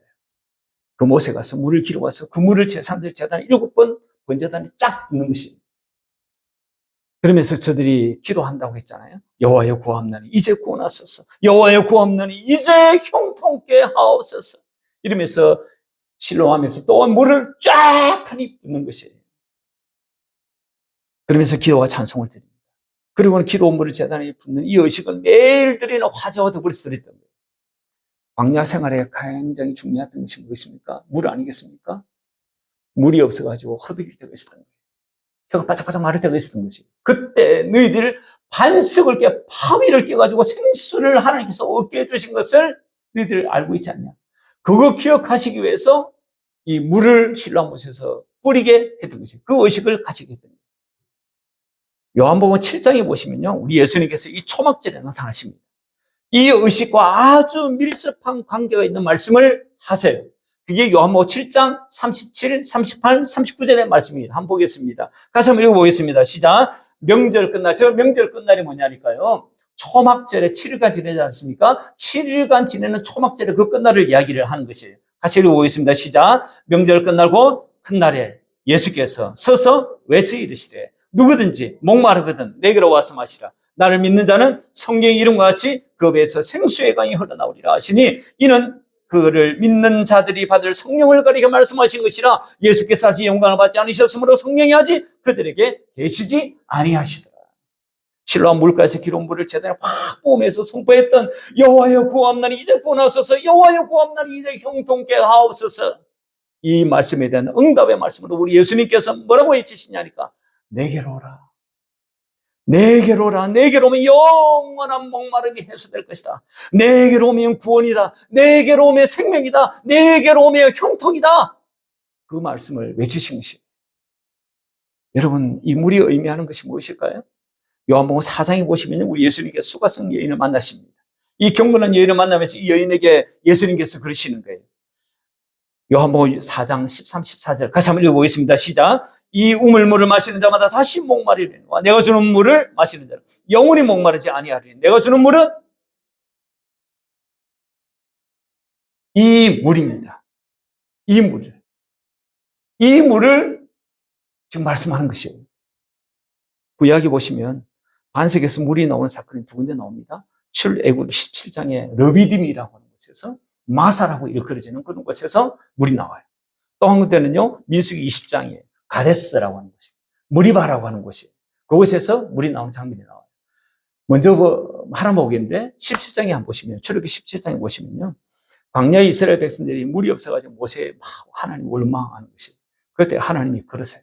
Speaker 1: 그 못에 가서 물을 기르고 와서 그 물을 제사장들 제단에 7번 번제단에 쫙 넣는 것이. 그러면서 저들이 기도한다고 했잖아요. 여호와여 구하옵나니 이제 구원하소서. 여호와여 구하옵나니 이제 형통케 하옵소서. 이러면서 실로암에서 또 물을 쫙 하니 붓는 것이에요. 그러면서 기도와 찬송을 드립니다. 그리고는 기도 물을 제단에 붓는 이 의식은 매일 드리는 화제와 덕을 드렸던 거예요. 광야 생활에 굉장히 중요했던 것이 무엇입니까? 물 아니겠습니까? 물이 없어가지고 허덕일 때가 있었던 거예요. 혀가 바짝바짝 마를 때가 있었던 거지. 그때 너희들 반석을 깨, 바위를 깨가지고 생수를 하나님께서 얻게 해주신 것을 너희들 알고 있지 않냐? 그거 기억하시기 위해서 이 물을 실로암못에서 뿌리게 했던 거지. 그 의식을 가지게 했던 거예요. 요한복음 7장에 보시면요, 우리 예수님께서 이 초막절에 나타나십니다. 이 의식과 아주 밀접한 관계가 있는 말씀을 하세요. 그게 요한복음 7장 37, 38, 39절의 말씀입니다. 한번 보겠습니다. 같이 한번 읽어보겠습니다. 시작. 명절 끝날, 저 명절 끝날이 뭐냐니까요. 초막절에 7일간 지내지 않습니까? 7일간 지내는 초막절에 그 끝날을 이야기를 하는 것이에요. 같이 읽어보겠습니다. 시작. 명절 끝날고 끝날에 예수께서 서서 외쳐 이르시되 누구든지 목마르거든 내게로 와서 마시라. 나를 믿는 자는 성경의 이름과 같이 그 배에서 생수의 강이 흘러나오리라 하시니 이는 그를 믿는 자들이 받을 성령을 가리켜 말씀하신 것이라. 예수께서 아직 영광을 받지 않으셨으므로 성령이 아직 그들에게 계시지 아니하시더라. 실로암 물가에서 기름 물을 제대로 확 뿜으면서 선포했던 여호와여 구하옵나니 이제 구원하소서. 여호와여 구하옵나니 이제 형통케 하옵소서. 이 말씀에 대한 응답의 말씀으로 우리 예수님께서 뭐라고 외치시냐니까 내게로 오라. 내게로 오라. 내게로 오면 영원한 목마름이 해소될 것이다. 내게로 오면 구원이다. 내게로 오면 생명이다. 내게로 오면 형통이다. 그 말씀을 외치신 것입니다. 여러분, 이 물이 의미하는 것이 무엇일까요? 요한복음 4장에 보시면 우리 예수님께서 수가성 여인을 만나십니다. 이 경건한 여인을 만나면서 이 여인에게 예수님께서 그러시는 거예요. 요한복음 4장 13, 14절 같이 한번 읽어보겠습니다. 시작. 이 우물물을 마시는 자마다 다시 목마르리니와 내가 주는 물을 마시는 자는 영원히 목마르지 아니하리니 내가 주는 물은 이 물입니다. 이 물을 지금 말씀하는 것이에요. 구약에 보시면 반석에서 물이 나오는 사건이 두 군데 나옵니다. 출애굽기 17장에 르비딤이라고 하는 곳에서 마사라고 일컬어지는 그런 곳에서 물이 나와요. 또 한 군데는요, 민수기 20장에 가데스라고 하는 곳이, 무리바라고 하는 곳이, 그곳에서 물이 나오는 장면이 나와요. 먼저 하나 보겠는데 17장에 한번 보시면, 출애굽기 17장에 보시면요, 광야의 이스라엘 백성들이 물이 없어가지고 모세에 막 하나님 원망하는 것이, 그때 하나님이 그러세요.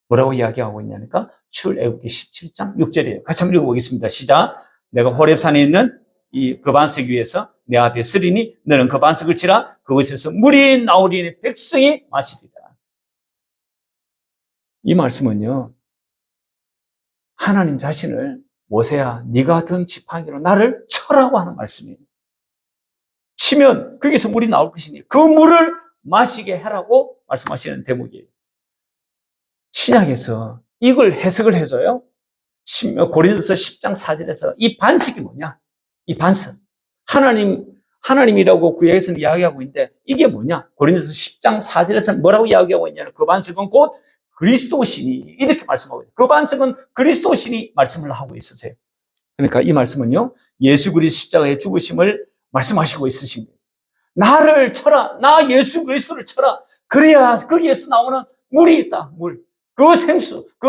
Speaker 1: 뭐라고 이야기하고 있냐니까 출애굽기 17장 6절이에요. 같이 한번 읽어보겠습니다. 시작. 내가 호렙산에 있는 그 반석 위에서 내 앞에 서리니 너는 그 반석을 치라. 그곳에서 물이 나오리니 백성이 마시리라. 이 말씀은요, 하나님 자신을 모세야 네가 든 지팡이로 나를 쳐라고 하는 말씀이에요. 치면 거기서 물이 나올 것이니 그 물을 마시게 해라고 말씀하시는 대목이에요. 신약에서 이걸 해석을 해줘요. 고린도서 10장 4절에서 이 반석이 뭐냐? 이 반석. 하나님이라고 구약에서는 이야기하고 있는데 이게 뭐냐? 고린도서 10장 4절에서 뭐라고 이야기하고 있냐면 그 반석은 곧 그리스도시니 이렇게 말씀하고 있어요. 그 반석은 그리스도시니 말씀을 하고 있으세요. 그러니까 이 말씀은요, 예수 그리스도 십자가의 죽으심을 말씀하시고 있으신 거예요. 나를 쳐라. 나 예수 그리스도를 쳐라. 그래야 거기에서 나오는 물이 있다. 물. 그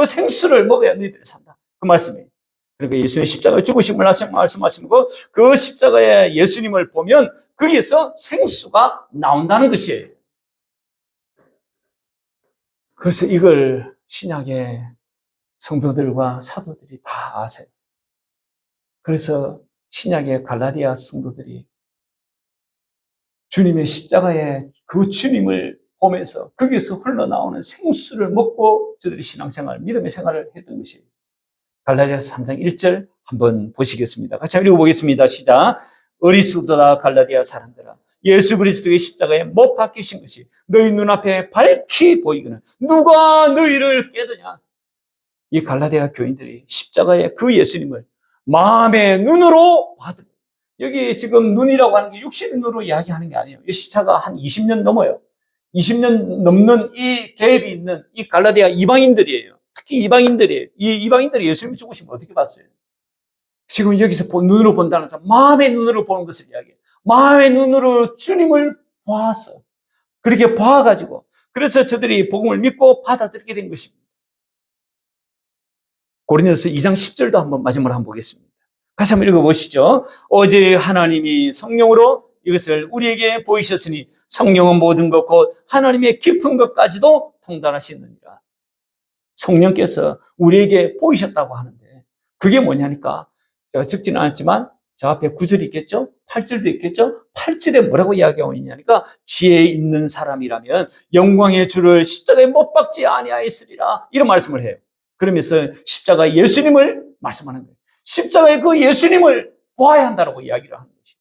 Speaker 1: 생수를 먹어야 너희들이 산다. 그 말씀이에요. 그러니까 예수님의 십자가의 죽으심을 말씀하시고 그 십자가의 예수님을 보면 거기에서 생수가 나온다는 것이에요. 그래서 이걸 신약의 성도들과 사도들이 다 아세요. 그래서 신약의 갈라디아 성도들이 주님의 십자가의 그 주님을 보면서 거기서 흘러나오는 생수를 먹고 저들이 신앙생활, 믿음의 생활을 했던 것이에요. 갈라디아서 3장 1절 한번 보시겠습니다. 같이 한번 읽어보겠습니다. 시작. 어리석다 갈라디아 사람들아, 예수 그리스도의 십자가에 못 박히신 것이 너희 눈앞에 밝히 보이거늘 누가 너희를 깨드냐. 이 갈라디아 교인들이 십자가의 그 예수님을 마음의 눈으로 받은, 여기 지금 눈이라고 하는 게 육신의 눈으로 이야기하는 게 아니에요. 이 시차가 한 20년 넘어요. 20년 넘는 이 갭이 있는 이 갈라디아 이방인들이에요. 특히 이방인들이에요. 이 이방인들이 예수님이 죽으시면 어떻게 봤어요? 지금 여기서 눈으로 본다는 것은 마음의 눈으로 보는 것을 이야기해요. 마음의 눈으로 주님을 보았어. 그렇게 봐가지고 그래서 저들이 복음을 믿고 받아들이게 된 것입니다. 고린도서 2장 10절도 한번 마지막으로 한번 보겠습니다. 같이 한번 읽어보시죠. 어제 하나님이 성령으로 이것을 우리에게 보이셨으니 성령은 모든 것 곧 하나님의 깊은 것까지도 통달하시느니라. 성령께서 우리에게 보이셨다고 하는데 그게 뭐냐니까 제가 적지는 않았지만 저 앞에 9절이 있겠죠? 8절도 있겠죠? 8절에 뭐라고 이야기하고 있냐니까 지혜 있는 사람이라면 영광의 주를 십자가에 못 박지 아니하였으리라 이런 말씀을 해요. 그러면서 십자가 예수님을 말씀하는 거예요. 십자가의 그 예수님을 보아야 한다라고 이야기를 하는 것이에요.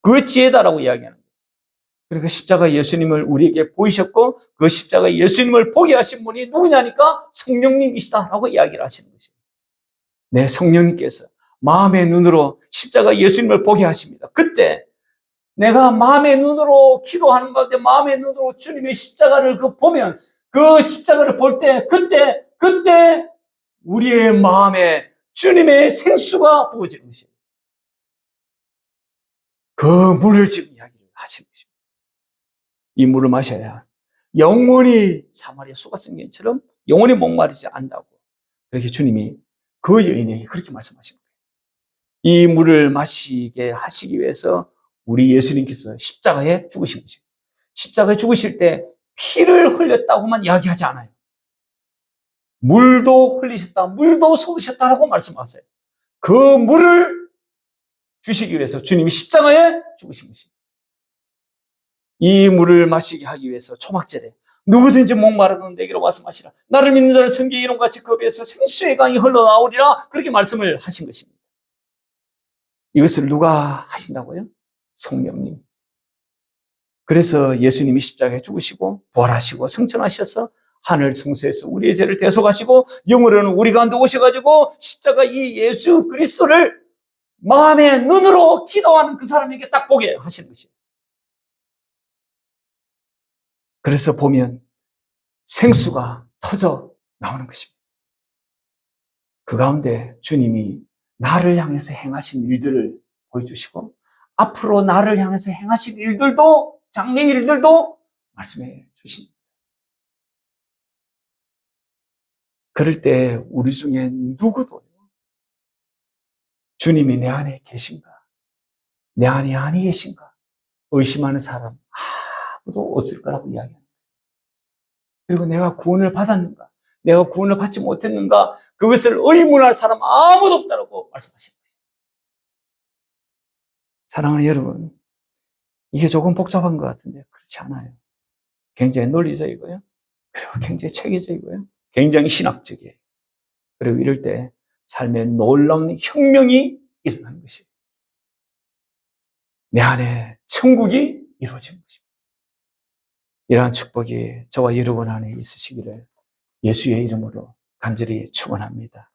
Speaker 1: 그 지혜다라고 이야기하는 거예요. 그러니까 십자가 예수님을 우리에게 보이셨고 그 십자가 예수님을 보게 하신 분이 누구냐니까 성령님이시다라고 이야기를 하시는 것이에요. 네, 성령님께서 마음의 눈으로 십자가 예수님을 보게 하십니다. 그때 내가 마음의 눈으로 기도하는 가운데 마음의 눈으로 주님의 십자가를 보면 그 십자가를 볼 때 그때 우리의 마음에 주님의 생수가 부어지는 것이에요. 그 물을 지금 이야기를 하시는 것입니다. 이 물을 마셔야 영원히 사마리아 수가성경처럼 영원히 목마르지 않는다고 그렇게 주님이 그 여인에게 그렇게 말씀하신 거예요. 이 물을 마시게 하시기 위해서 우리 예수님께서 십자가에 죽으신 것이에요. 십자가에 죽으실 때 피를 흘렸다고만 이야기하지 않아요. 물도 흘리셨다, 물도 쏟으셨다라고 말씀하세요. 그 물을 주시기 위해서 주님이 십자가에 죽으신 것입니다. 이 물을 마시게 하기 위해서 초막절에 누구든지 목마르거든 내게로 와서 마시라. 나를 믿는 자는 성경의 이름같이 그 배에서 생수의 강이 흘러나오리라. 그렇게 말씀을 하신 것입니다. 이것을 누가 하신다고요? 성령님. 그래서 예수님이 십자가에 죽으시고 부활하시고 승천하셔서 하늘 성소에서 우리의 죄를 대속하시고 영으로는 우리 가운데 오셔가지고 십자가 이 예수 그리스도를 마음의 눈으로 기도하는 그 사람에게 딱 보게 하시는 것이에요. 그래서 보면 생수가 터져 나오는 것입니다. 그 가운데 주님이 나를 향해서 행하신 일들을 보여주시고 앞으로 나를 향해서 행하신 일들도 장래 일들도 말씀해 주십니다. 그럴 때 우리 중에 누구도 주님이 내 안에 계신가? 내 안에 아니 계신가? 의심하는 사람 아무도 없을 거라고 이야기합니다. 그리고 내가 구원을 받았는가? 내가 구원을 받지 못했는가? 그것을 의문할 사람 아무도 없다고 말씀하시는 거예요. 사랑하는 여러분, 이게 조금 복잡한 것 같은데 그렇지 않아요. 굉장히 논리적이고요. 그리고 굉장히 체계적이고요. 굉장히 신학적이에요. 그리고 이럴 때 삶에 놀라운 혁명이 일어나는 것이에요. 내 안에 천국이 이루어진 것입니다. 이러한 축복이 저와 여러분 안에 있으시기를 예수의 이름으로 간절히 축원합니다.